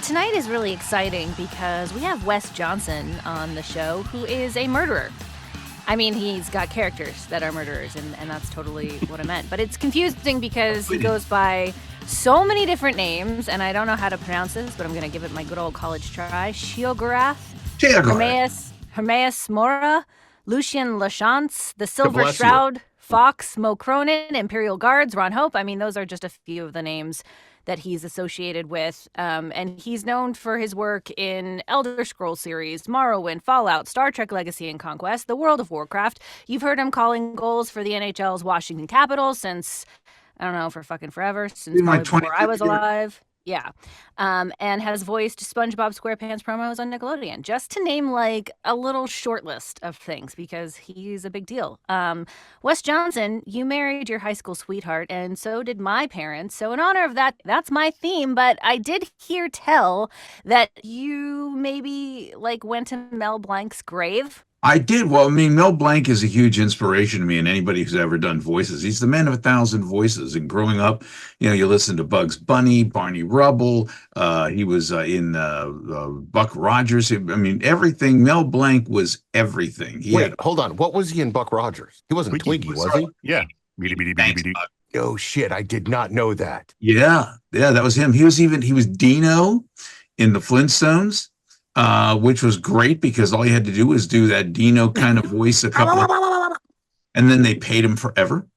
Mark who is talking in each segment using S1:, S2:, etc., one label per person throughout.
S1: tonight is really exciting because we have Wes Johnson on the show, who is a murderer. I mean, he's got characters that are murderers, and that's totally what I meant. But it's confusing because he goes by so many different names, and I don't know how to pronounce this, but I'm going to give it my good old college try. Shiogorath, Hermaeus Mora, Lucien Lachance, The Silver Shroud, Fox, Mo Cronin, Imperial Guards, Ron Hope. I mean, those are just a few of the names that he's associated with. And he's known for his work in Elder Scrolls series, Morrowind, Fallout, Star Trek Legacy and Conquest, The World of Warcraft. You've heard him calling goals for the NHL's Washington Capitals since, I don't know, for fucking forever, since probably before I was alive. Yeah. And has voiced SpongeBob SquarePants promos on Nickelodeon, just to name like a little short list of things because he's a big deal. Wes Johnson, you married your high school sweetheart, and so did my parents. So in honor of that, that's my theme. But I did hear tell that you maybe like went to Mel Blanc's grave.
S2: I did. Well, I mean, Mel Blanc is a huge inspiration to me and anybody who's ever done voices. He's the man of 1,000 voices. And growing up, you know, you listen to Bugs Bunny, Barney Rubble. He was in Buck Rogers. I mean, everything. Mel Blanc was everything.
S3: Hold on. What was he in Buck Rogers? He wasn't Twiggy, was he?
S4: Yeah.
S3: Oh, shit. I did not know that.
S2: Yeah, that was him. He was Dino in the Flintstones. Which was great because all you had to do was do that Dino kind of voice and then they paid him forever,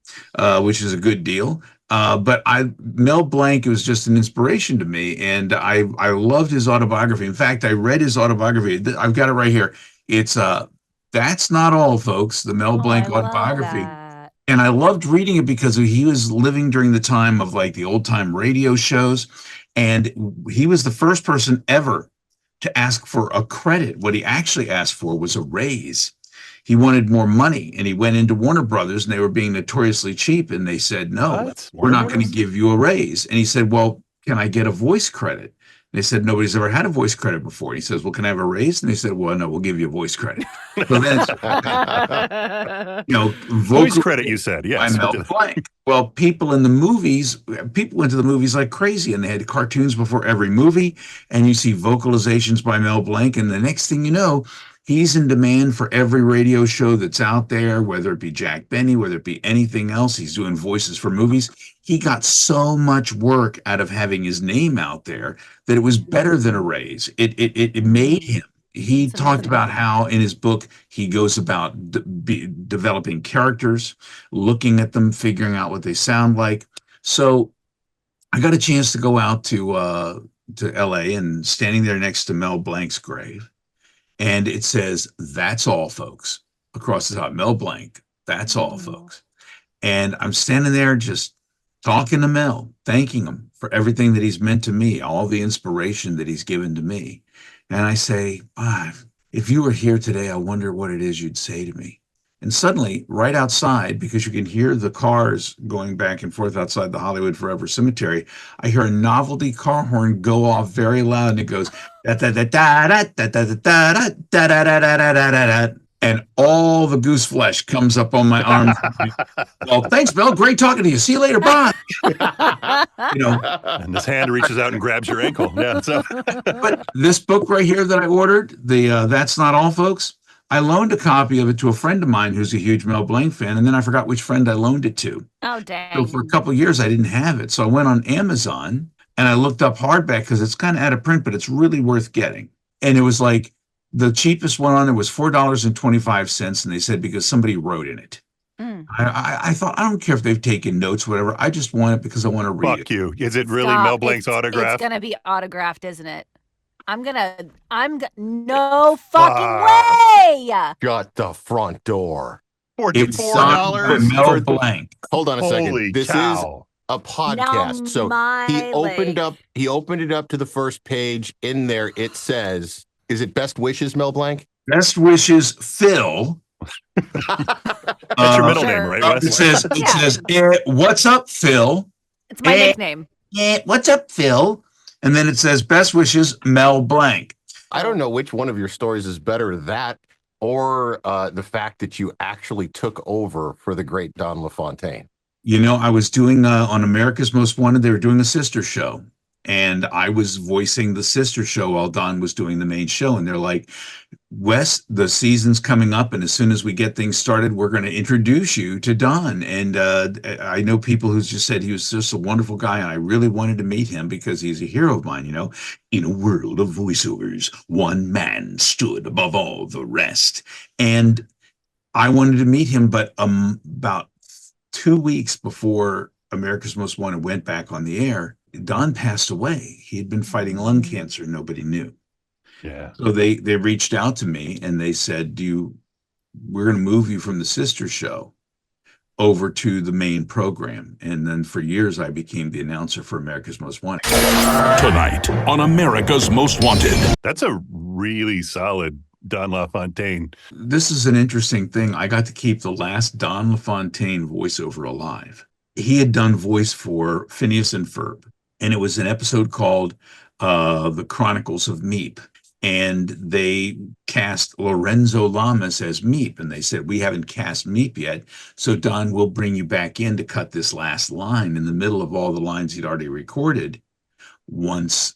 S2: which is a good deal. But Mel Blanc was just an inspiration to me, and I loved his autobiography. In fact, I read his autobiography. I've got it right here. It's That's Not All, folks, the Mel Blanc autobiography. And I loved reading it because he was living during the time of like the old time radio shows, and he was the first person ever to ask for a credit. What he actually asked for was a raise. He wanted more money, and he went into Warner Brothers, and they were being notoriously cheap, and they said, no, we're not going to give you a raise. And he said, well, can I get a voice credit? And they said, nobody's ever had a voice credit before. He says, well, can I have a raise? And they said, well, no, we'll give you a voice credit. So then,
S4: voice credit, you said, yes.
S2: Mel Blanc. Well, people went to the movies like crazy, and they had cartoons before every movie, and you see vocalizations by Mel Blanc, and the next thing you know, he's in demand for every radio show that's out there, whether it be Jack Benny, whether it be anything else. He's doing voices for movies. He got so much work out of having his name out there that it was better than a raise. It made him. He talked about how in his book he goes about developing characters, looking at them, figuring out what they sound like. So I got a chance to go out to LA and standing there next to Mel Blanc's grave. And it says, that's all, folks, across the top. Mel Blanc, that's all, folks. And I'm standing there just talking to Mel, thanking him for everything that he's meant to me, all the inspiration that he's given to me. And I say, if you were here today, I wonder what it is you'd say to me. And suddenly, right outside, because you can hear the cars going back and forth outside the Hollywood Forever Cemetery, I hear a novelty car horn go off very loud, and it goes, da da da da da da da da da da da da da da, and all the goose flesh comes up on my arm. Well, thanks, Bill. Great talking to you. See you later. Bye.
S4: And this hand reaches out and grabs your ankle. Yeah. So.
S2: But this book right here that I ordered, That's Not All, folks, I loaned a copy of it to a friend of mine who's a huge Mel Blanc fan, and then I forgot which friend I loaned it to.
S1: Oh, dang.
S2: So for a couple of years, I didn't have it. So I went on Amazon, and I looked up hardback because it's kind of out of print, but it's really worth getting. And it was like the cheapest one on there was $4.25, and they said because somebody wrote in it. I thought, I don't care if they've taken notes, whatever. I just want it because I want to read it.
S4: Fuck you. Is it really Mel Blanc's autograph?
S1: It's going to be autographed, isn't it? No fucking way!
S3: Shut the front door.
S4: $44
S2: Mel Blanc.
S3: Hold on a second.
S4: Holy
S3: this
S4: cow.
S3: is a podcast. So he opened it up to the first page. In there it says, is it Best Wishes, Mel Blanc?
S2: Best wishes, Phil.
S4: That's your middle name, right, Wes?
S2: It says, what's up, Phil?
S1: It's my nickname.
S2: What's up, Phil? And then it says, best wishes, Mel Blanc.
S3: I don't know which one of your stories is better, that or the fact that you actually took over for the great Don LaFontaine.
S2: You know, I was doing on America's Most Wanted, they were doing a sister show. And I was voicing the sister show while Don was doing the main show. And they're like, Wes, the season's coming up, and as soon as we get things started, we're going to introduce you to Don. And I know people who just said he was just a wonderful guy, and I really wanted to meet him because he's a hero of mine. In a world of voiceovers, one man stood above all the rest. And I wanted to meet him, but about 2 weeks before America's Most Wanted went back on the air, Don passed away. He had been fighting lung cancer. Nobody knew.
S4: Yeah.
S2: So they reached out to me and they said, we're going to move you from the sister show over to the main program. And then for years, I became the announcer for America's Most Wanted.
S5: Tonight on America's Most Wanted.
S4: That's a really solid Don LaFontaine.
S2: This is an interesting thing. I got to keep the last Don LaFontaine voiceover alive. He had done voice for Phineas and Ferb, and it was an episode called The Chronicles of Meep. And they cast Lorenzo Lamas as Meep. And they said, we haven't cast Meep yet. So Don will bring you back in to cut this last line in the middle of all the lines he'd already recorded once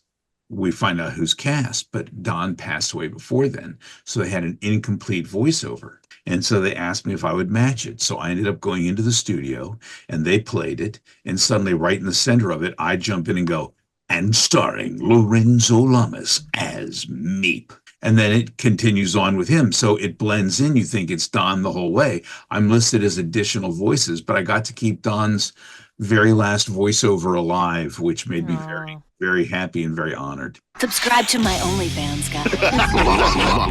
S2: we find out who's cast. But Don passed away before then. So they had an incomplete voiceover. And so they asked me if I would match it. So I ended up going into the studio and they played it. And suddenly right in the center of it, I jump in and go, and starring Lorenzo Lamas as Meep. And then it continues on with him. So it blends in. You think it's Don the whole way. I'm listed as additional voices, but I got to keep Don's very last voiceover alive, which made me very, very happy and very honored.
S6: Subscribe to my OnlyFans, guys.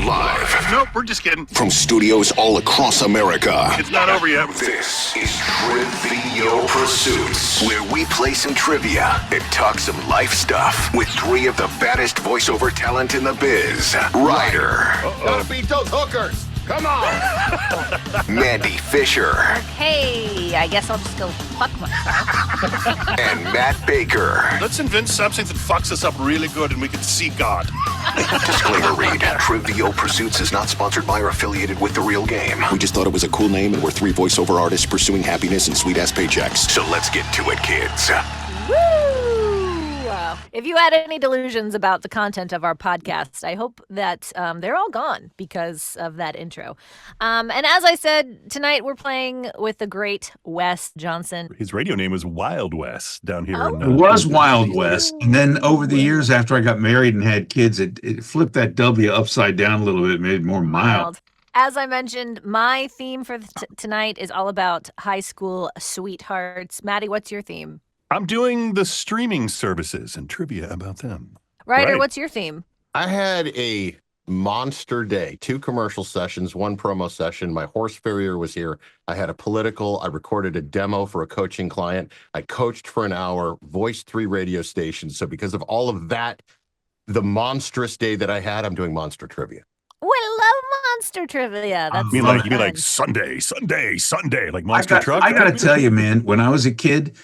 S5: Live.
S4: Nope, we're just kidding.
S5: From studios all across America.
S4: It's not over yet.
S5: This is Trivial Pursuits, where we play some trivia and talk some life stuff with three of the baddest voiceover talent in the biz. Ryder.
S3: Gotta beat those hookers. Come on.
S5: Mandy Fisher.
S1: Hey, I guess I'll just go fuck myself.
S5: And Matt Baker.
S4: Let's invent something that fucks us up really good and we can see God.
S5: Disclaimer read. Trivial Pursuits is not sponsored by or affiliated with The Real Game. We just thought it was a cool name and we're three voiceover artists pursuing happiness and sweet-ass paychecks. So let's get to it, kids.
S1: Woo! If you had any delusions about the content of our podcast, I hope that they're all gone because of that intro. And as I said, tonight we're playing with the great Wes Johnson.
S4: His radio name was Wild Wes down here.
S2: It was Wild West. And then over the years after I got married and had kids, it flipped that W upside down a little bit, made it more mild.
S1: As I mentioned, my theme for tonight is all about high school sweethearts. Maddie, what's your theme?
S4: I'm doing the streaming services and trivia about them.
S1: Ryder, what's your theme?
S3: I had a monster day, 2 commercial sessions, 1 promo session. My horse farrier was here. I had a political. I recorded a demo for a coaching client. I coached for an hour, voiced 3 radio stations. So because of all of that, the monstrous day that I had, I'm doing monster trivia.
S1: We love monster trivia. That's
S4: you mean like Sunday, like monster truck?
S2: I got to tell you, man, when I was a kid,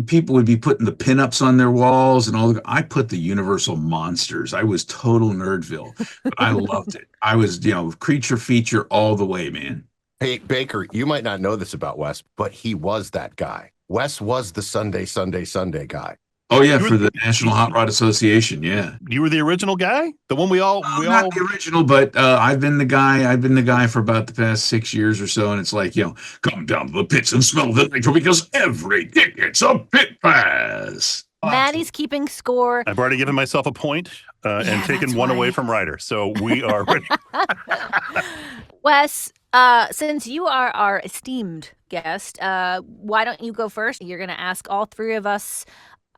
S2: people would be putting the pinups on their walls and all. I put the Universal Monsters. I was total nerdville, but I loved it. I was, creature feature all the way, man.
S3: Hey, Baker, you might not know this about Wes, but he was that guy. Wes was the Sunday guy.
S2: Oh yeah, for the National Hot Rod Association, yeah.
S4: You were the original guy, the one
S2: not the original, but I've been the guy for about the past 6 years or so, and it's like, come down to the pits and smell the nitro because every ticket's a pit pass.
S1: Maddie's keeping score.
S4: I've already given myself a point and taken one away from Ryder, so we are ready.
S1: Wes, since you are our esteemed guest, why don't you go first? You're going to ask all 3 of us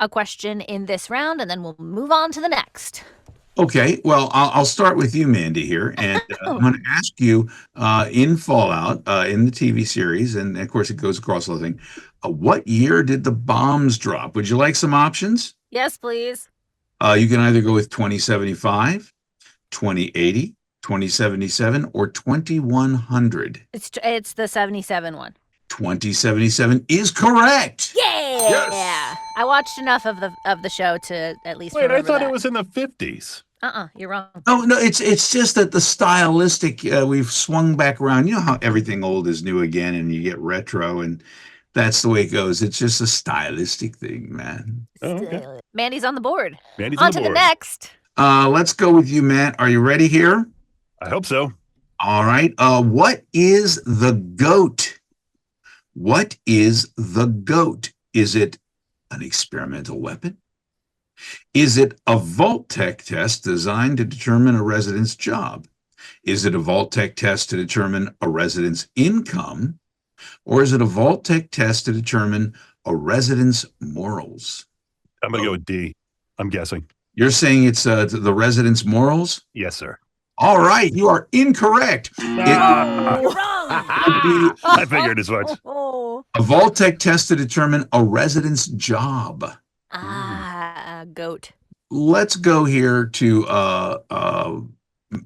S1: a question in this round, and then we'll move on to the next.
S2: Okay, well, I'll start with you, Mandy, here, and I'm going to ask you in Fallout, in the TV series, and of course it goes across the whole thing, what year did the bombs drop? Would you like some options?
S1: Yes, please.
S2: You can either go with 2075, 2080, 2077, or 2100.
S1: It's the 77 one.
S2: 2077 is correct.
S1: Yeah.
S2: Yes.
S1: I watched enough of the show to at least
S4: Wait,
S1: remember
S4: I thought
S1: that.
S4: it was in the 50s.
S1: You're wrong.
S2: No, it's just that the stylistic, we've swung back around. You know how everything old is new again and you get retro, and That's the way it goes. It's just a stylistic thing, man.
S4: Oh, okay.
S1: Mandy's on the board.
S4: Mandy's
S1: On
S4: on the
S1: to the
S4: board.
S1: next.
S2: Let's go with you, Matt. Are you ready here?
S4: I hope so.
S2: All right. What is the GOAT? What is the GOAT? Is it an experimental weapon? Is it a Vault-Tec test designed to determine a resident's job? Is it a Vault-Tec test to determine a resident's income? Or is it a Vault-Tec test to determine a resident's morals?
S4: I'm going to go with D. I'm guessing.
S2: You're saying it's the resident's morals?
S4: Yes, sir.
S2: All right, you are incorrect.
S1: You're wrong.
S4: I figured as much.
S2: A Vault-Tec test to determine a resident's job.
S1: Goat.
S2: Let's go here to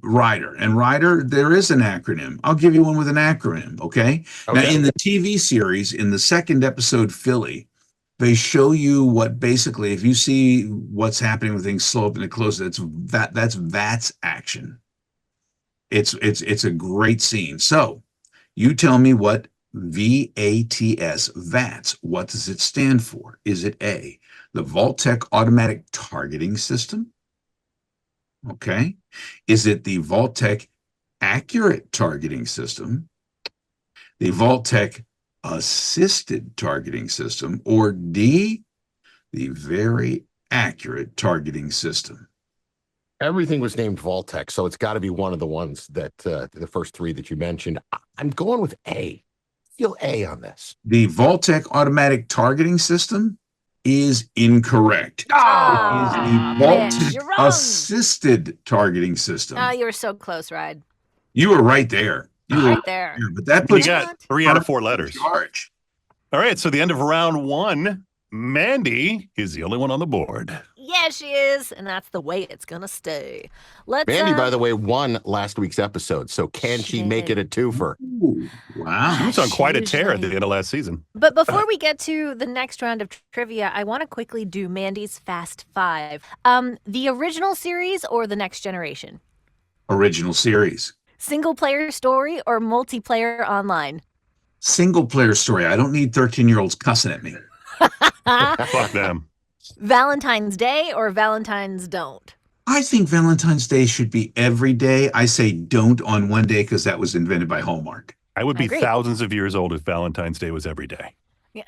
S2: Ryder. And Ryder, there is an acronym. I'll give you one with an acronym, okay? Now, in the TV series, in the second episode, Philly, they show you what basically, if you see what's happening with things slow up and close, that's VATS action. It's a great scene. So you tell me what VATS, what does it stand for? Is it A, the Vault-Tec automatic targeting system? Okay. Is it the Vault-Tec accurate targeting system, the Vault-Tec assisted targeting system, or D, the very accurate targeting system?
S3: Everything was named Vault-Tec, so it's got to be one of the ones that the first three that you mentioned. I'm going with A. Feel A on this.
S2: The Vault-Tec automatic targeting system is incorrect. It is the Vault-Tec assisted targeting system.
S1: Oh, you were so close, Ride.
S2: You were right there. You were
S1: Right there.
S2: but that puts
S4: You got 3 out of 4 letters.
S2: Charge.
S4: All right, so the end of round 1, Mandy is the only one on the board.
S1: Yeah, she is, and that's the way it's gonna stay. Let's.
S3: Mandy, by the way, won last week's episode, so can she make it a twofer?
S2: Ooh, wow.
S4: She was on quite a tear at the end of last season.
S1: But before we get to the next round of trivia, I want to quickly do Mandy's Fast Five. The original series or the Next Generation?
S2: Original series.
S1: Single player story or multiplayer online?
S2: Single player story. I don't need 13-year-olds cussing at me.
S4: Fuck them.
S1: Valentine's Day or Valentine's Don't?
S2: I think Valentine's Day should be every day. I say don't on one day because that was invented by Hallmark.
S4: I would be
S1: Agreed.
S4: thousands of years old if Valentine's Day was every day.
S1: Yeah.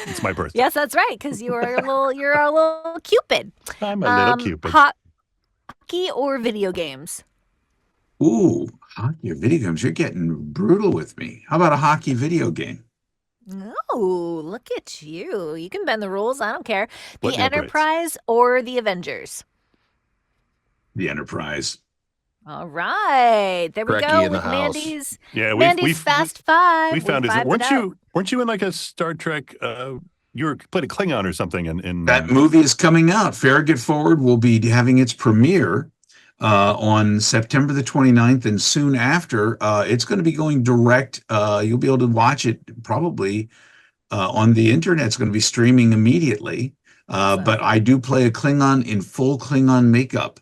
S4: It's my birthday.
S1: Yes, that's right, because you're a little Cupid.
S4: I'm a little Cupid.
S1: Hockey or video games?
S2: Ooh, hockey or video games. You're getting brutal with me. How about a hockey video game?
S1: Oh, look at you. You can bend the rules. I don't care.
S4: What
S1: The
S4: no
S1: Enterprise or the Avengers?
S2: The Enterprise.
S1: All right. There we
S3: Brecky
S1: go
S3: in the
S1: with
S3: house.
S1: Mandy's Fast Five.
S4: We found it.
S1: fived
S4: Weren't you in like a Star Trek? You played a Klingon or something in
S2: That movie is coming out. Farragut Forward will be having its premiere on September the 29th, and soon after, it's going to be going direct. You'll be able to watch it probably on the internet. It's going to be streaming immediately. But I do play a Klingon in full Klingon makeup.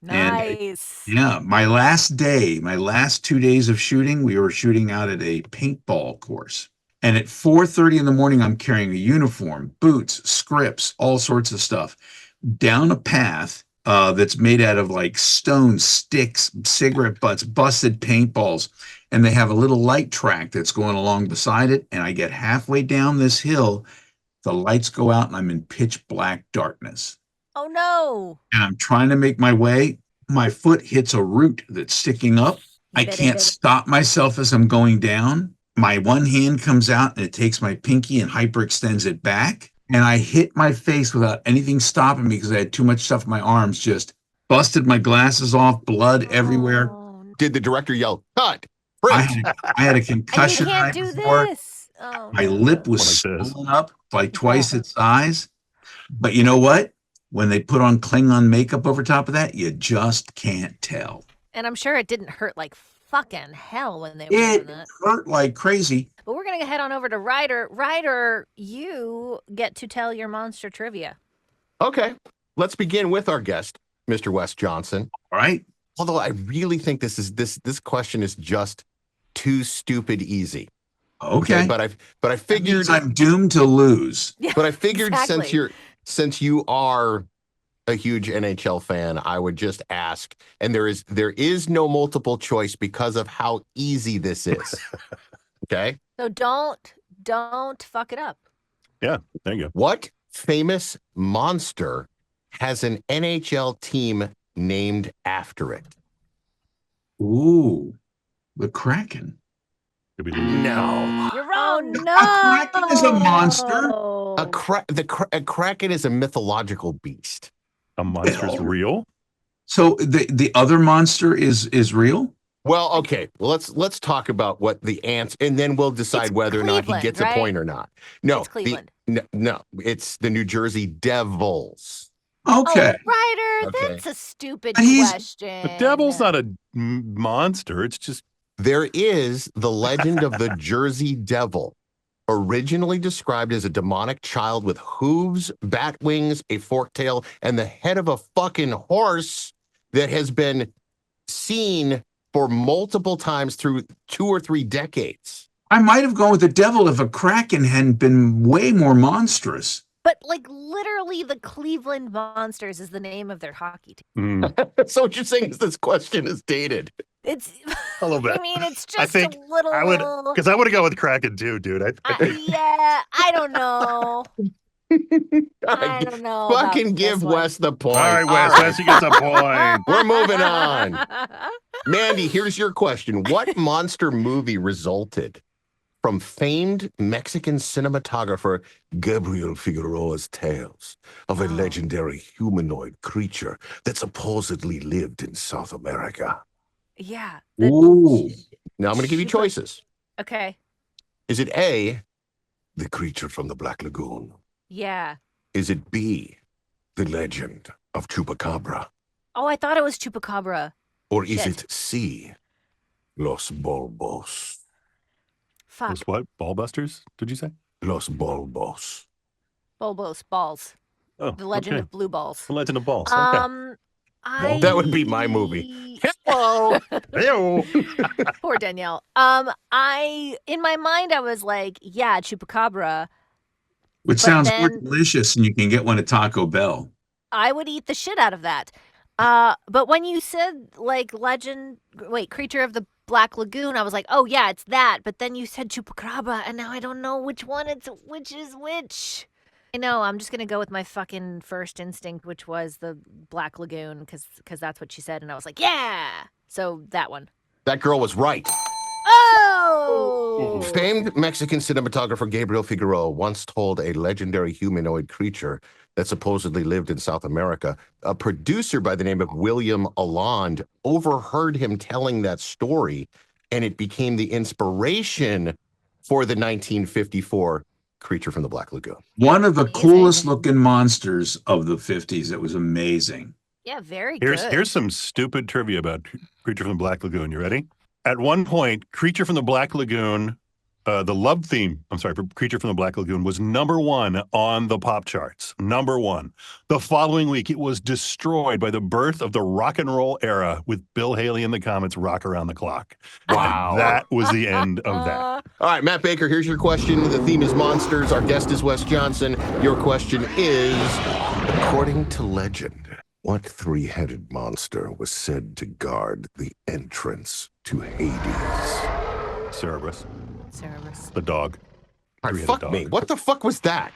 S1: Nice.
S2: And, yeah, my last 2 days of shooting, we were shooting out at a paintball course. And at 4:30 in the morning, I'm carrying a uniform, boots, scripts, all sorts of stuff down a path that's made out of like stones, sticks, cigarette butts, busted paintballs. And they have a little light track that's going along beside it. And I get halfway down this hill, the lights go out and I'm in pitch black darkness.
S1: Oh, no.
S2: And I'm trying to make my way. My foot hits a root that's sticking up. I can't stop myself as I'm going down. My one hand comes out and it takes my pinky and hyperextends it back. And I hit my face without anything stopping me because I had too much stuff in my arms, just busted my glasses off, blood everywhere.
S1: Oh,
S3: Did the director yell, cut?
S2: I
S3: Print?
S2: had a concussion.
S1: and you can't
S2: right
S1: do
S2: before.
S1: this. Oh,
S2: My
S1: no.
S2: lip was
S4: Like this.
S2: swollen up like twice its size. But you know what? When they put on Klingon makeup over top of that, you just can't tell.
S1: And I'm sure it didn't hurt like fucking hell when they were
S2: It
S1: doing that.
S2: hurt like crazy.
S1: But we're going to head on over to Ryder. Ryder, you get to tell your monster trivia.
S3: Okay, let's begin with our guest, Mr. Wes Johnson.
S2: All right.
S3: Although I really think this question is just too stupid easy.
S2: Okay.
S3: But I
S2: That
S3: figured
S2: means I'm doomed to lose.
S1: Yeah,
S3: But I figured
S1: exactly.
S3: since you are a huge NHL fan, I would just ask. And there is no multiple choice because of how easy this is. Okay.
S1: So don't fuck it up.
S4: Yeah, there you go.
S3: What famous monster has an NHL team named after it?
S2: Ooh, the Kraken.
S4: Could be losing.
S3: No.
S1: You're wrong. No.
S2: A Kraken is a monster.
S3: A kraken is a mythological beast.
S4: A monster's real?
S2: So the other monster is real?
S3: Well, okay. Well, let's talk about what the ants, and then we'll decide
S1: It's
S3: whether or not he
S1: Cleveland,
S3: gets
S1: right?
S3: a point or not. No,
S1: It's Cleveland.
S3: No, it's the New Jersey Devils.
S2: Okay.
S1: Oh, Ryder,
S3: Okay.
S1: that's a stupid
S2: He's-
S1: question.
S4: The devil's not a monster. It's just
S3: There is the legend of the Jersey Devil, originally described as a demonic child with hooves, bat wings, a forked tail, and the head of a fucking horse that has been seen for multiple times through 2 or 3 decades.
S2: I might have gone with the devil if a Kraken hadn't been way more monstrous.
S1: But like literally, the Cleveland Monsters is the name of their hockey team.
S3: So what you're saying is this question is dated.
S1: It's
S4: a little bit.
S1: I mean, it's just
S4: I think
S1: a little.
S4: I would, because I would have gone with Kraken too, dude.
S1: Yeah, I don't know. I don't know.
S3: Fucking
S1: about
S3: give
S1: this one.
S3: Wes the point.
S4: All right,
S3: All
S4: Wes.
S3: right.
S4: Wes, you get a point.
S3: We're moving on. Mandy, here's your question. What monster movie resulted from famed Mexican cinematographer Gabriel Figueroa's tales of a legendary humanoid creature that supposedly lived in South America?
S1: Yeah.
S2: Ooh.
S3: Now I'm going to give you choices.
S1: Okay.
S3: Is it A, the creature from the Black Lagoon?
S1: Yeah.
S3: Is it B, the legend of Chupacabra?
S1: Oh, I thought it was Chupacabra.
S3: Or is
S1: Shit.
S3: it C, Los Bulbos?
S1: Fuck.
S4: Those what? Ballbusters? Did you say?
S3: Los Bulbos.
S1: Bulbos balls.
S4: Oh,
S1: The Legend
S4: okay.
S1: of Blue Balls.
S4: The Legend of Balls. Okay.
S3: That would be my movie. Hello.
S4: Hey-o.
S1: Poor Danielle. In my mind I was like, yeah, Chupacabra.
S2: Which sounds more
S1: then-
S2: delicious, and you can get one at Taco Bell.
S1: I would eat the shit out of that. But when you said like creature of the Black Lagoon, I was like, oh yeah, it's that. But then you said Chupacabra, and now I don't know which is which. I know, I'm just gonna go with my fucking first instinct, which was the Black Lagoon, because that's what she said, and I was like, yeah. So that one.
S3: That girl was right.
S1: Oh.
S3: Famed Mexican cinematographer Gabriel Figueroa once told a legendary humanoid creature that supposedly lived in South America. A producer by the name of William Alland overheard him telling that story, and it became the inspiration for the 1954 Creature from the Black Lagoon.
S2: One of the
S1: Amazing.
S2: coolest looking monsters of the 50s. It was amazing.
S1: Yeah, very good.
S4: Here's some stupid trivia about Creature from the Black Lagoon. You ready? At one point, Creature from the Black Lagoon, the love theme, for Creature from the Black Lagoon was #1 on the pop charts. #1. The following week, it was destroyed by the birth of the rock and roll era with Bill Haley and the Comets' Rock Around the Clock.
S3: Wow.
S4: And that was the end of that.
S3: All right, Matt Baker, here's your question. The theme is monsters. Our guest is Wes Johnson. Your question is, according to legend, what 3-headed monster was said to guard the entrance to Hades?
S4: Cerberus,
S1: Cerberus.
S4: the dog.
S3: All right,
S4: Three-headed
S3: fuck
S4: dog.
S3: me. What the fuck was that?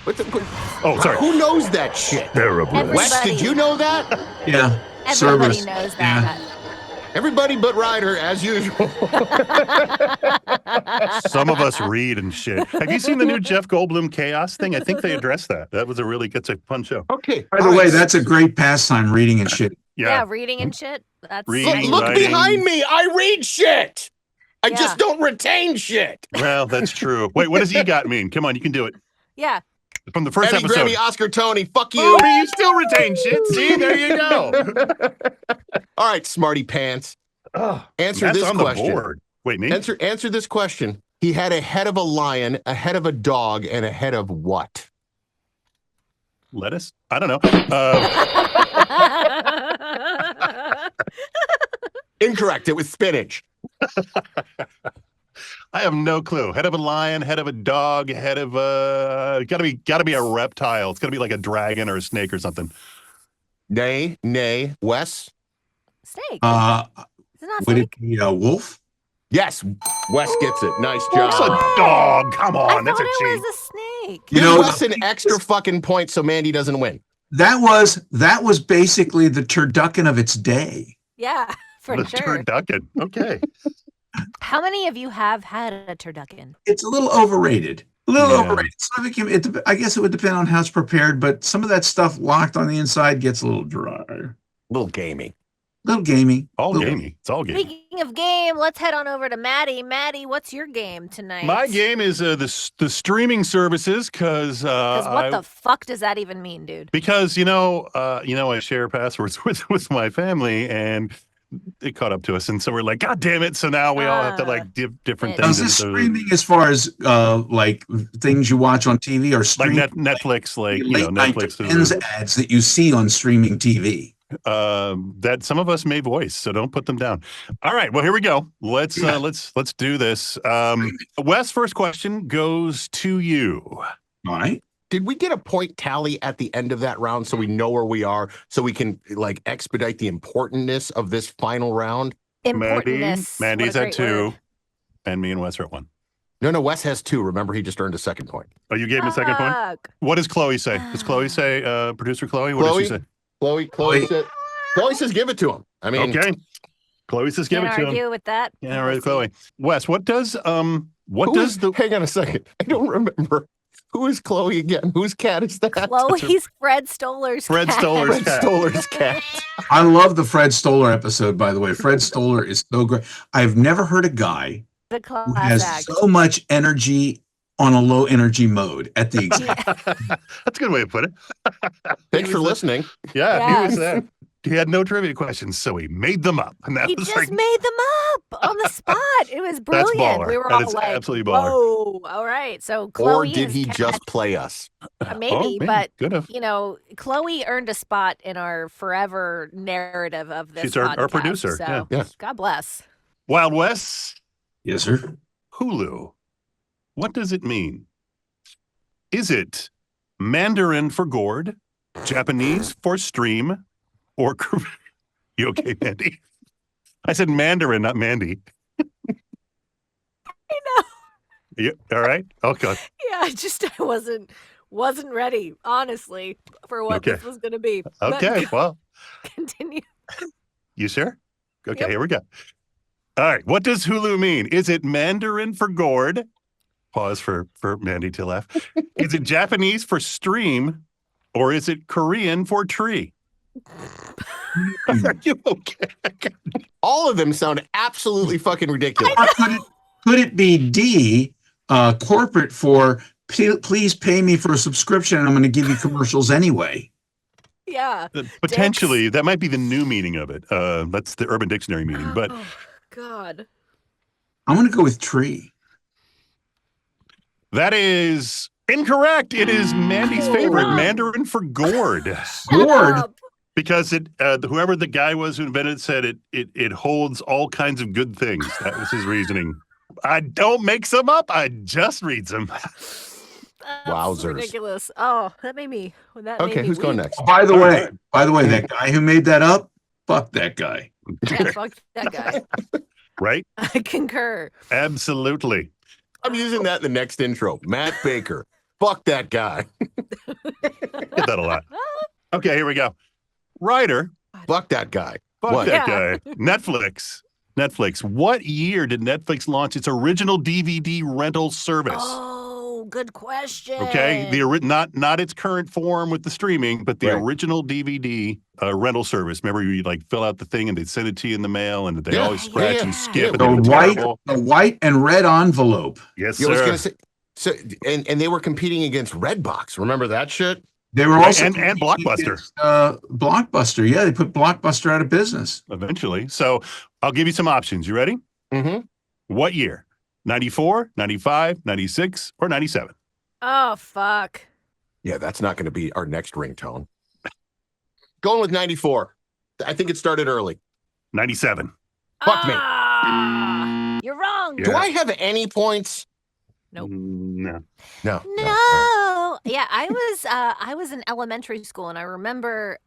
S4: Oh, sorry.
S3: Who knows that shit?
S4: Cerberus.
S3: Wes, did you know that?
S2: Yeah.
S1: Everybody
S2: Cerberus.
S1: knows that.
S3: Everybody but Ryder, as usual.
S4: Some of us read and shit. Have you seen the new Jeff Goldblum Chaos thing? I think they addressed that. It's a fun show.
S3: Okay.
S2: By the way, that's a great pastime, reading and shit.
S1: Yeah, reading and shit. That's
S4: Reading,
S3: Look
S4: writing.
S3: behind me. I read shit. I
S1: Yeah.
S3: just don't retain shit.
S4: Well, that's true. Wait, what does EGOT mean? Come on, you can do it.
S1: Yeah.
S4: From the first
S3: Emmy,
S4: episode.
S3: Grammy, Oscar, Tony, fuck you.
S4: Oh, but you still retain shit. See, there you go.
S3: All right, smarty pants.
S4: Oh,
S3: Answer
S4: that's
S3: this
S4: on
S3: question.
S4: the board. Wait, me?
S3: Answer this question. He had a head of a lion, a head of a dog, and a head of what?
S4: Lettuce? I don't know.
S3: Incorrect. It was spinach.
S4: I have no clue. Head of a lion, head of a dog, head of a gotta be a reptile. It's gotta be like a dragon or a snake or something.
S3: Nay. Wes?
S1: Snake.
S2: Uh,
S1: Is it not
S2: would
S1: snake?
S2: it be a wolf?
S3: Yes, Wes gets it. Nice
S4: It's a
S3: job.
S4: dog. Come
S1: I
S4: on,
S1: thought
S4: that's a
S1: it
S4: cheat.
S1: was a snake.
S2: You
S3: Give
S2: know,
S3: Wes an extra fucking point so Mandy doesn't win.
S2: That was basically the turducken of its day.
S1: Yeah, for
S4: The
S1: sure.
S4: turducken. Okay.
S1: How many of you have had a turducken?
S2: It's a little overrated. A little
S4: Yeah.
S2: overrated. Some of it I guess it would depend on how it's prepared, but some of that stuff locked on the inside gets a little dry.
S3: A little gamey.
S2: A little gamey.
S4: All
S2: Little-
S4: gamey. It's all gamey.
S1: Speaking of game, let's head on over to Maddie. Maddie, what's your game tonight?
S4: My game is the streaming services because
S1: Because what the fuck does that even mean, dude?
S4: because I share passwords with my family and it caught up to us, and so we're like, God damn it! So now we all have to like different
S1: Yeah.
S2: Now,
S4: things.
S2: is this
S4: into-
S2: streaming as far as like things you watch on TV or
S4: like
S2: streaming
S4: Netflix, like
S2: late night
S4: Netflix
S2: Depends
S4: is
S2: ads that you see on streaming TV?
S4: that some of us may voice, so don't put them down. All right, well here we go. Let's do this. Wes, first question goes to you.
S2: All right.
S3: Did we get a point tally at the end of that round so we know where we are so we can like expedite the importantness of this final round?
S1: Importantness.
S4: Mandy's
S1: What a
S4: at
S1: great
S4: 2,
S1: word.
S4: and me and Wes are at 1.
S3: No, Wes has 2. Remember, he just earned a second point.
S4: Oh, you gave him a second point?
S1: Fuck.
S4: What does Chloe say? Does Chloe say, producer Chloe? What does she say?
S3: Chloe says give it to him. I mean,
S4: Okay. Chloe says give
S1: Can't
S4: it to him.
S1: argue with that.
S4: Yeah, all right,
S1: Let's see.
S4: Chloe. Wes, what does the
S3: hang on a second. I don't remember. Who is Chloe again? Whose cat is that?
S1: Chloe's Fred Stoller's
S4: Fred
S1: cat.
S4: Stoller's
S3: Fred Stoller's cat.
S2: I love the Fred Stoller episode, by the way. Fred Stoller is so great. I've never heard a guy
S1: The
S2: who
S1: class
S2: has
S1: act.
S2: so much energy on a low energy mode at the exact.
S4: That's a good way to put it.
S3: Thanks for listening.
S4: Yeah, he was
S1: Yes.
S4: He had no trivia questions, so he made them up. And that
S1: He
S4: was
S1: just
S4: like,
S1: made them up on the spot. It was
S4: That's
S1: brilliant.
S4: baller.
S1: We were
S4: That
S1: all
S4: is
S1: like,
S4: absolutely baller.
S1: whoa, all right. So Chloe
S3: Or did
S1: is
S3: he
S1: cat.
S3: just play us?
S1: Maybe, but
S4: good enough.
S1: you know, Chloe earned a spot in our forever narrative of this
S4: She's our
S1: podcast,
S4: producer,
S1: So
S4: yeah.
S3: Yes.
S1: God bless.
S4: Wild West,
S2: Yes, sir.
S4: Hulu. What does it mean? Is it Mandarin for gourd, Japanese for stream, or you okay, Mandy? I said Mandarin, not Mandy.
S1: I know.
S4: You, all right. Okay.
S1: Yeah, I wasn't ready, honestly, for what
S4: Okay.
S1: this was going to be. But
S4: Okay. Well,
S1: continue.
S4: you sure? Okay.
S1: Yep.
S4: Here we go. All right. What does Hulu mean? Is it Mandarin for gourd? Pause for Mandy to laugh. Is it Japanese for stream, or is it Korean for tree? Are you okay?
S3: All of them sound absolutely fucking ridiculous.
S2: Or could it be D, corporate for please pay me for a subscription and I'm going to give you commercials anyway?
S1: Yeah.
S4: Potentially, that might be the new meaning of it. That's the Urban Dictionary meaning. But
S1: Oh, God.
S2: I'm going to go with tree.
S4: that is incorrect. It is Mandy's favorite, Mandarin for gourd.
S2: Gourd?
S1: Up.
S4: Because it, whoever the guy was who invented it said it holds all kinds of good things. That was his reasoning. I don't make some up. I just read them.
S1: That's
S3: Wowzers.
S1: ridiculous. Oh, that made me.
S3: Okay, who's going
S1: weep.
S3: next?
S2: By the
S4: All
S2: way,
S4: right.
S2: that guy who made that up, fuck that guy.
S1: Yeah, fuck that guy.
S4: Right?
S1: I concur.
S4: Absolutely.
S3: I'm using that in the next intro. Matt Baker. Fuck that guy.
S4: Get that a lot. Okay, here we go. Ryder.
S3: Fuck that guy.
S4: Fuck
S3: What?
S4: that
S1: Yeah.
S4: guy. Netflix. What year did Netflix launch its original DVD rental service?
S1: Oh, good question.
S4: Okay, not its current form with the streaming, but the
S3: Right.
S4: original DVD rental service. Remember, you like fill out the thing and they'd send it to you in the mail, and they
S3: Yeah,
S4: always scratch
S3: yeah,
S4: and
S3: yeah.
S4: skip. and
S2: The
S4: they were
S2: white,
S4: terrible.
S2: the white and red envelope.
S4: Yes,
S3: I was
S4: sir.
S3: gonna say, so and they were competing against Redbox. Remember that shit?
S2: They were
S4: Right,
S2: also
S4: and Blockbuster.
S2: against, Blockbuster. Yeah, they put Blockbuster out of business.
S4: Eventually. So I'll give you some options. You ready?
S3: Mm-hmm.
S4: What year? 94, 95, 96, or 97?
S1: Oh, fuck.
S3: Yeah, that's not going to be our next ringtone. Going with 94. I think it started early.
S4: 97.
S3: Fuck me.
S1: Ah, You're wrong.
S3: Do I have any points?
S1: Nope.
S4: No.
S1: No. Yeah, I was in elementary school, and I remember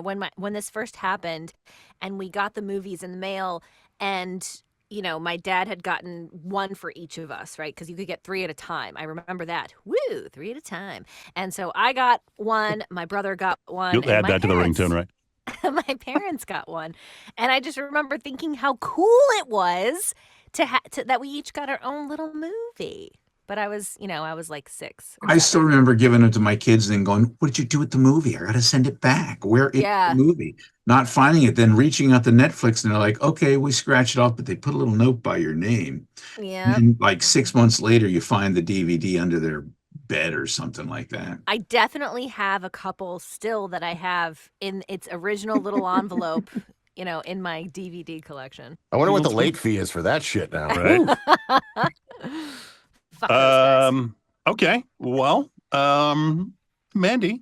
S1: when this first happened, and we got the movies in the mail, and my dad had gotten one for each of us, right? Because you could get 3 at a time. I remember that. Woo, 3 at a time. And so I got one. My brother got one.
S4: You'll add that to the ringtone, right?
S1: My parents got one, and I just remember thinking how cool it was to that we each got our own little movie. But I was like 6.
S2: I still remember giving it to my kids and then going, "What did you do with the movie? I got to send it back. Where is the movie?" Not finding it, then reaching out to Netflix, and they're like, "Okay, we scratch it off, but they put a little note by your name."
S1: Yeah.
S2: And like 6 months later, you find the DVD under their bed or something like that.
S1: I definitely have a couple still that I have in its original little envelope, in my DVD collection.
S3: I wonder what the late fee is for that shit now.
S4: Right?
S1: Fuck those guys.
S4: Okay. Well, Mandy.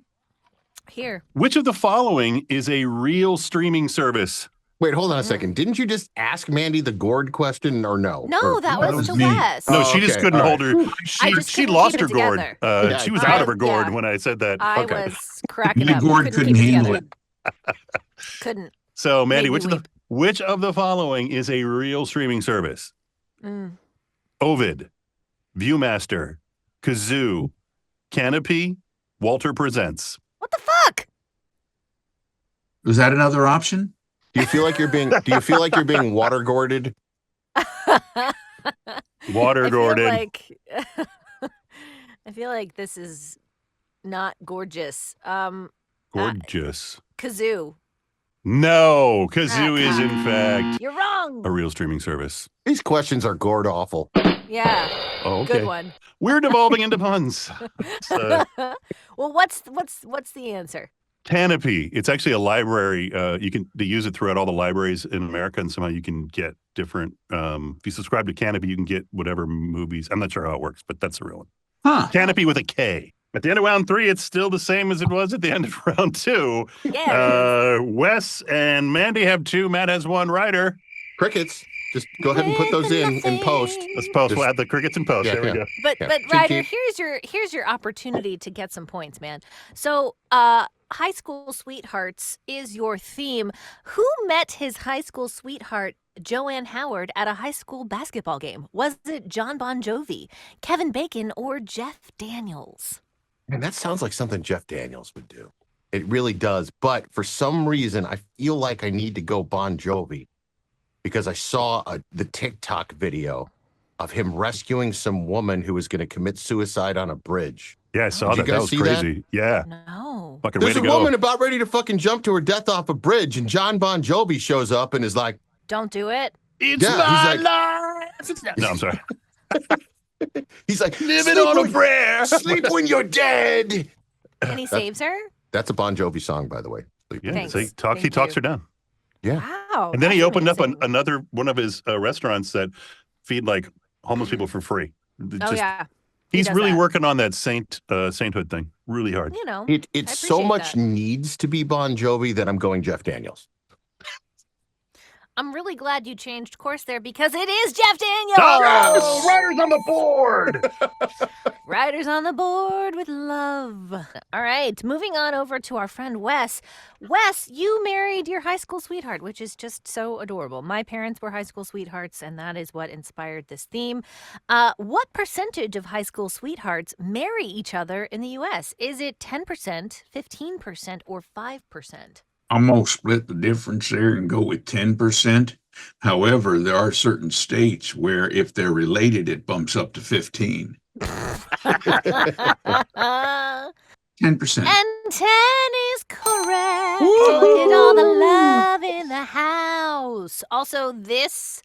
S1: Here.
S4: Which of the following is a real streaming service?
S3: Wait, hold on a second. Didn't you just ask Mandy the gourd question or no?
S1: No, that was to
S2: me.
S1: Wes.
S4: No, she just couldn't hold her. She lost her gourd. She was out of her gourd when I said that.
S1: I was cracking
S2: The
S1: up.
S2: gourd couldn't handle it.
S1: Couldn't.
S4: So, Mandy,
S1: Made me
S4: which of the following is a real streaming service?
S1: Mm.
S4: Ovid, Viewmaster, Kazoo, Canopy, Walter Presents.
S1: What the fuck?
S2: Was that another option?
S3: Do you feel like you're being water gourded?
S4: Water gourded.
S1: I feel like this is not gorgeous.
S4: Gorgeous.
S1: Kazoo.
S4: No, Kazoo is in fact
S1: You're wrong.
S4: a real streaming service.
S3: These questions are gourd awful.
S1: Yeah.
S4: Oh, okay.
S1: Good one.
S4: We're devolving into puns.
S1: Well, what's the answer?
S4: Canopy. It's actually a library. They use it throughout all the libraries in America, and somehow you can get different. If you subscribe to Canopy, you can get whatever movies. I'm not sure how it works, but that's the real one.
S2: Huh.
S4: Canopy with a K. At the end of round 3, it's still the same as it was at the end of round 2.
S1: Yeah.
S4: Wes and Mandy have 2. Matt has 1. Ryder.
S3: Crickets. Just go ahead and put those in post.
S4: Let's post. We'll add the crickets in post.
S3: Yeah,
S4: there we go.
S1: But Ryder, here's your opportunity to get some points, man. So, high school sweethearts is your theme. Who met his high school sweetheart, Joanne Howard, at a high school basketball game? Was it John Bon Jovi, Kevin Bacon, or Jeff Daniels?
S3: And that sounds like something Jeff Daniels would do. It really does. But for some reason, I feel like I need to go Bon Jovi because I saw the TikTok video of him rescuing some woman who was going to commit suicide on a bridge.
S4: Yeah, I saw that. That was crazy. Yeah.
S1: No.
S4: Fucking
S3: There's
S4: way
S3: a
S4: to go.
S3: woman about ready to fucking jump to her death off a bridge, and John Bon Jovi shows up and is like,
S1: Don't do it.
S4: It's
S3: Yeah,
S4: my
S3: he's
S4: life. No, I'm sorry.
S3: he's like,
S4: Living on a prayer.
S3: sleep when you're dead.
S1: And he saves her?
S3: That's a Bon Jovi song, by the way.
S4: Yeah,
S1: Thanks.
S4: so he
S1: Thank
S4: talks
S1: you.
S4: her down.
S3: Yeah.
S1: Wow.
S4: And then he
S1: that's
S4: opened up
S1: amazing.
S4: another one of his restaurants that feed like homeless people for free.
S1: Oh, yeah. He
S4: He's
S1: does
S4: really
S1: that.
S4: working on that sainthood thing really hard.
S1: You know.
S3: It
S1: I
S3: so
S1: appreciate
S3: much
S1: that.
S3: needs to be Bon Jovi that I'm going Jeff Daniels.
S1: I'm really glad you changed course there because it is Jeff Daniels.
S3: Riders on the board.
S1: Riders on the board with love. All right, moving on over to our friend Wes. Wes, you married your high school sweetheart, which is just so adorable. My parents were high school sweethearts, and that is what inspired this theme. What percentage of high school sweethearts marry each other in the U.S.? Is it 10%, 15%, or 5%?
S2: I'm going to split the difference there and go with 10%. However, there are certain states where if they're related, it bumps up to 15. 10%.
S1: And 10 is correct. Look at all the love in the house. Also, this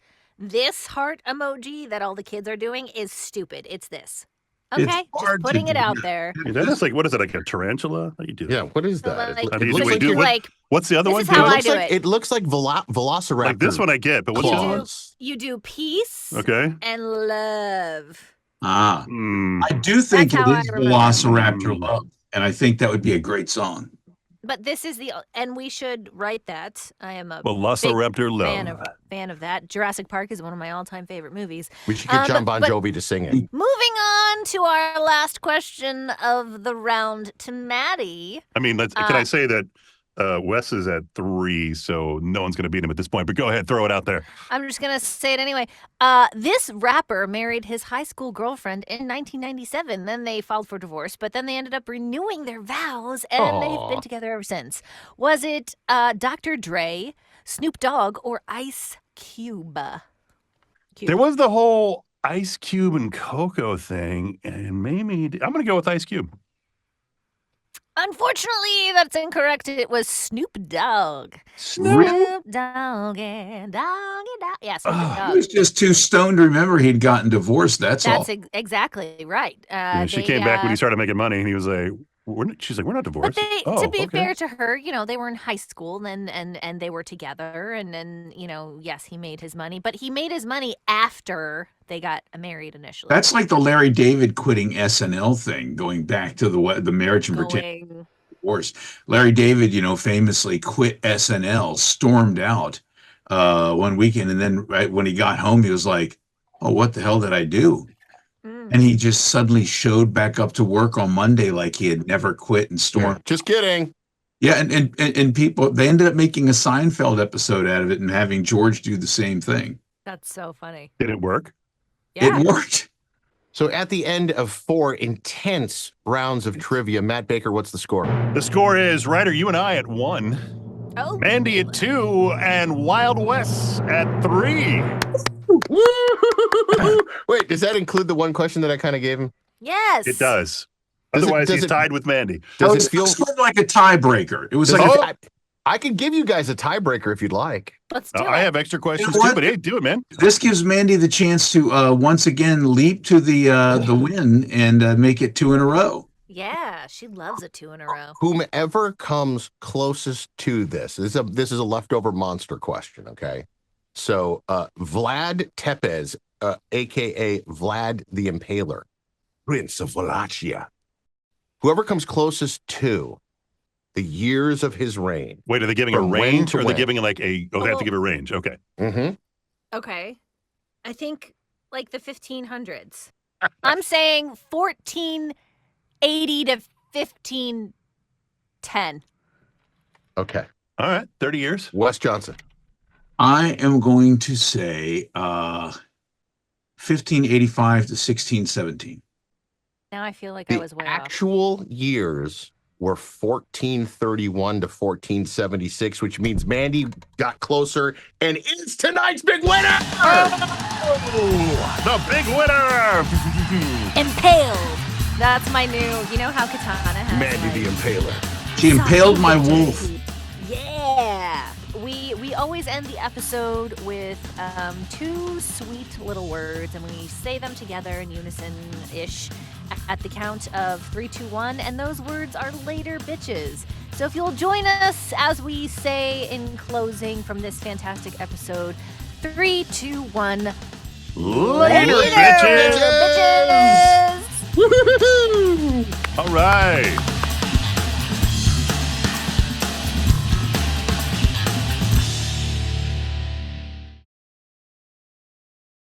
S1: heart emoji that all the kids are doing is stupid. It's this. Okay,
S2: It's
S1: just
S2: hard to
S1: putting it
S2: do.
S1: out there.
S4: That's like, what is it, like a tarantula? How do you do that?
S3: Yeah, what is
S1: So,
S3: that?
S1: like,
S4: How do you
S3: looks
S4: do
S3: like
S4: it?
S3: you're
S1: like
S4: What's the other
S1: this
S4: one?
S1: is how I
S3: looks
S1: do
S3: like
S1: it.
S3: looks like Velociraptor.
S4: Like this one I get, but what's the other one?
S3: claws.
S1: you do peace
S4: Okay.
S1: and love.
S2: Ah,
S4: Hmm.
S2: I do think
S1: That's
S2: it
S1: how
S2: is
S1: I remember.
S2: Velociraptor Love, and I think that would be a great song.
S1: but this is and we should write that. I am a
S4: Velociraptor
S1: big
S4: love.
S1: fan of that. Jurassic Park is one of my all-time favorite movies.
S3: We should get John Bon Jovi to sing it.
S1: Moving on to our last question of the round to Maddie.
S4: I mean, can I say that Wes is at 3, so no one's going to beat him at this point. But go ahead, throw it out there.
S1: I'm just going to say it anyway. This rapper married his high school girlfriend in 1997. Then they filed for divorce, but then they ended up renewing their vows, and they've been together ever since. Was it Dr. Dre, Snoop Dogg, or Ice Cube?
S4: There was the whole Ice Cube and Coco thing, and maybe I'm going to go with Ice Cube.
S1: Unfortunately, that's incorrect. It was Snoop Dogg.
S2: Snoop
S1: Doggy, doggy, doggy. Yeah, Snoop
S2: He
S1: Dogg.
S2: was just too stoned to remember he'd gotten divorced. That's all.
S1: That's exactly right.
S4: She came back when he started making money, and he was like, she's like, we're not divorced.
S1: But to be fair to her, they were in high school and they were together. And then, yes, he made his money. But he made his money after they got married initially.
S2: That's like the Larry David quitting SNL thing, going back to the marriage and pretend divorce. Larry David, famously quit SNL, stormed out one weekend. And then right when he got home, he was like, oh, what the hell did I do? And he just suddenly showed back up to work on Monday like he had never quit and stormed.
S3: Yeah, just kidding.
S2: Yeah, and people, they ended up making a Seinfeld episode out of it and having George do the same thing.
S1: That's so funny.
S4: Did it work?
S1: Yeah.
S2: It worked.
S3: So at the end of 4 intense rounds of trivia, Matt Baker, what's the score?
S4: The score is Ryder, you and I at 1.
S1: Oh.
S4: Mandy at 2, and Wild West at 3.
S3: Wait, does that include the one question that I kind of gave him?
S1: Yes.
S4: It does. Otherwise, he's tied with Mandy.
S3: Does it feel
S2: like a tiebreaker? It was like
S3: I could give you guys a tiebreaker if you'd like.
S1: Let's do it.
S4: I have extra questions
S2: You know
S4: too, but hey, do it, man.
S2: this gives Mandy the chance to once again leap to the win and make it 2 in a row.
S1: Yeah, she loves a 2 in a row.
S3: Whomever comes closest to this is a leftover monster question, okay? So Vlad Tepes, aka Vlad the Impaler, Prince of Wallachia. Whoever comes closest to the years of his reign.
S4: Wait, are they giving a range, or are they giving like a? Oh, they have to give a range. Okay.
S3: Mm-hmm.
S1: Okay, I think like the 1500s. I'm saying 1480 to 1510.
S3: Okay.
S4: All right, 30 years.
S3: Wes Johnson.
S2: I am going to say 1585 to 1617.
S1: Now I feel like I was way off.
S3: Actual years were 1431 to 1476, which means Mandy got closer and is tonight's big winner.
S4: The big winner.
S1: Impaled. That's my new. You know how Katana has.
S3: Mandy the Impaler.
S2: She impaled my wolf.
S1: Yeah. We always end the episode with 2 sweet little words, and we say them together in unison-ish at the count of 3, 2, 1, and those words are later bitches. So if you'll join us as we say in closing from this fantastic episode, 3, 2, 1.
S4: Later, bitches.
S1: Bitches!
S4: All right.